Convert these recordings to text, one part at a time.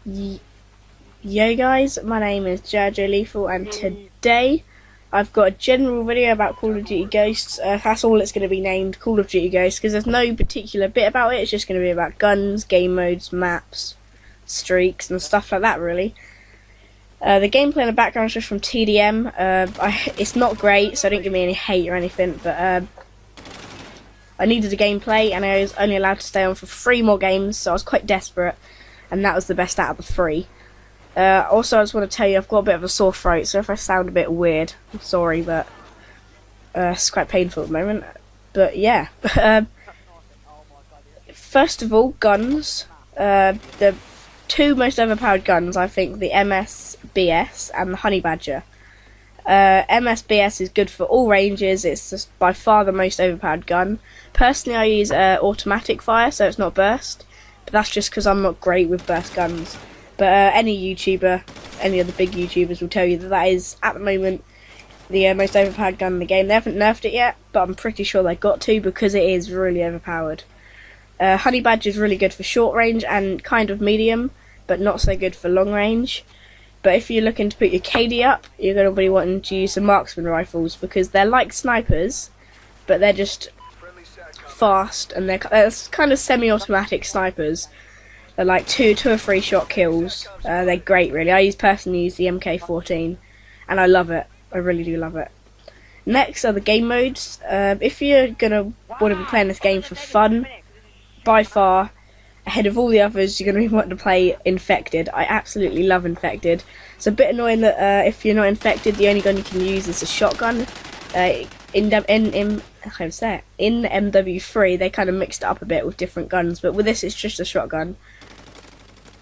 Yo guys, my name is JrJLeithall and today I've got a general video about Call of Duty Ghosts. That's all it's going to be named, Call of Duty Ghosts, because there's no particular bit about it. It's just going to be about guns, game modes, maps, streaks and stuff like that really. The gameplay in the background is just from TDM. It's not great, so don't give me any hate or anything, but I needed a gameplay and I was only allowed to stay on for 3 more games, so I was quite desperate, and that was the best out of the 3. Also, I just want to tell you I've got a bit of a sore throat, so if I sound a bit weird, I'm sorry, but it's quite painful at the moment. But yeah, first of all, guns. The 2 most overpowered guns, I think, the MSBS and the Honey Badger. MSBS is good for all ranges. It's just by far the most overpowered gun. Personally, I use automatic fire, so it's not burst, but that's just because I'm not great with burst guns. But any YouTuber, any of the big YouTubers will tell you that that is, at the moment, the most overpowered gun in the game. They haven't nerfed it yet, but I'm pretty sure they got to, because it is really overpowered. Honey Badger is really good for short range and kind of medium, but not so good for long range. But if you're looking to put your KD up, you're going to be wanting to use some marksman rifles, because they're like snipers, but they're just fast, and they're kind of semi-automatic snipers. They're like 2 or 3 shot kills. They're great really. I personally use the MK14 and I love it. I really do love it. Next are the game modes. If you're going to want to be playing this game for fun, by far ahead of all the others, you're going to be wanting to play Infected. I absolutely love Infected. It's a bit annoying that if you're not infected, the only gun you can use is a shotgun. In MW3 they kind of mixed it up a bit with different guns, but with this it's just a shotgun,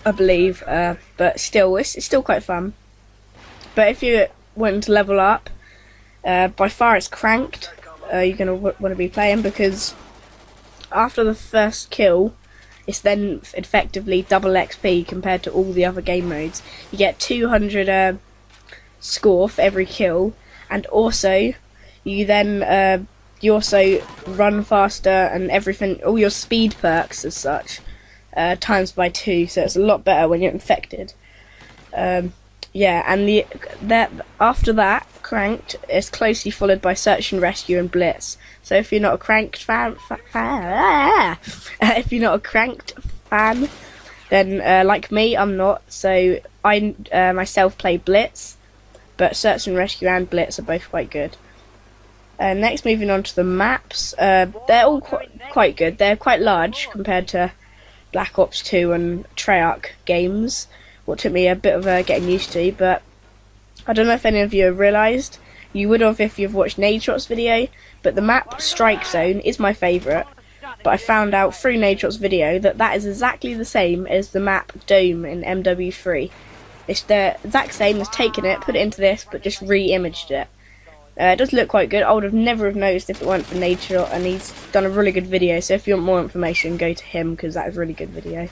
I believe, but still, it's still quite fun. But if you're wanting to level up, by far it's Cranked. You're going to want to be playing, because after the first kill, it's then effectively double XP compared to all the other game modes. You get 200 score for every kill, and also you then you also run faster and everything, all your speed perks as such, times by 2, so it's a lot better when you're infected. Yeah, and after that, Cranked is closely followed by Search and Rescue and Blitz. So if you're not a Cranked fan, then like me, I'm not. So I myself play Blitz, but Search and Rescue and Blitz are both quite good. Next, moving on to the maps. They're all quite good. They're quite large compared to Black Ops 2 and Treyarch games, what took me a bit of getting used to, but I don't know if any of you have realised. You would have if you've watched JrJLeithall's video, but the map Strike Zone is my favourite, but I found out through JrJLeithall's video that that is exactly the same as the map Dome in MW3. It's the exact same as taking it, put it into this, but just re-imaged it. It does look quite good. I would have never noticed if it weren't for JrJLeithall, and he's done a really good video, so if you want more information, go to him, because that is a really good video.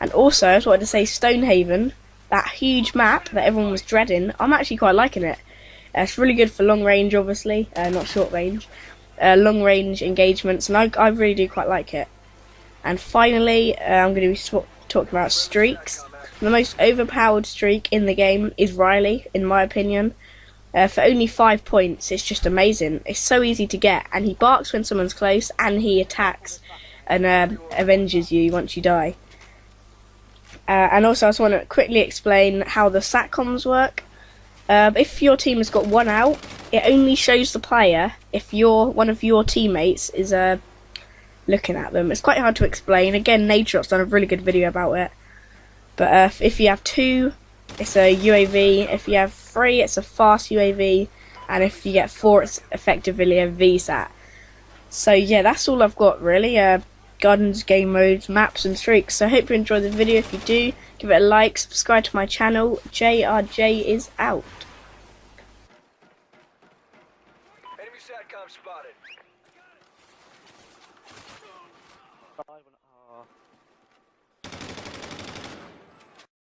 And also, I just wanted to say Stonehaven, that huge map that everyone was dreading, I'm actually quite liking it. It's really good for long range, obviously, not short range. Long range engagements, and I really do quite like it. And finally, I'm going to be talking about streaks. The most overpowered streak in the game is Riley, in my opinion. For only 5 points, it's just amazing. It's so easy to get, and he barks when someone's close, and he attacks and avenges you once you die. And also, I just want to quickly explain how the SATCOMs work. If your team has got 1 out, it only shows the player if one of your teammates is looking at them. It's quite hard to explain. Again, JrJLeithall's done a really good video about it. But if you have 2, it's a UAV. If you have 3, it's a fast UAV, and if you get 4, it's effectively a VSAT. So yeah, that's all I've got really. Guns, game modes, maps and streaks. So I hope you enjoyed the video. If you do, give it a like, subscribe to my channel. JrJ is out.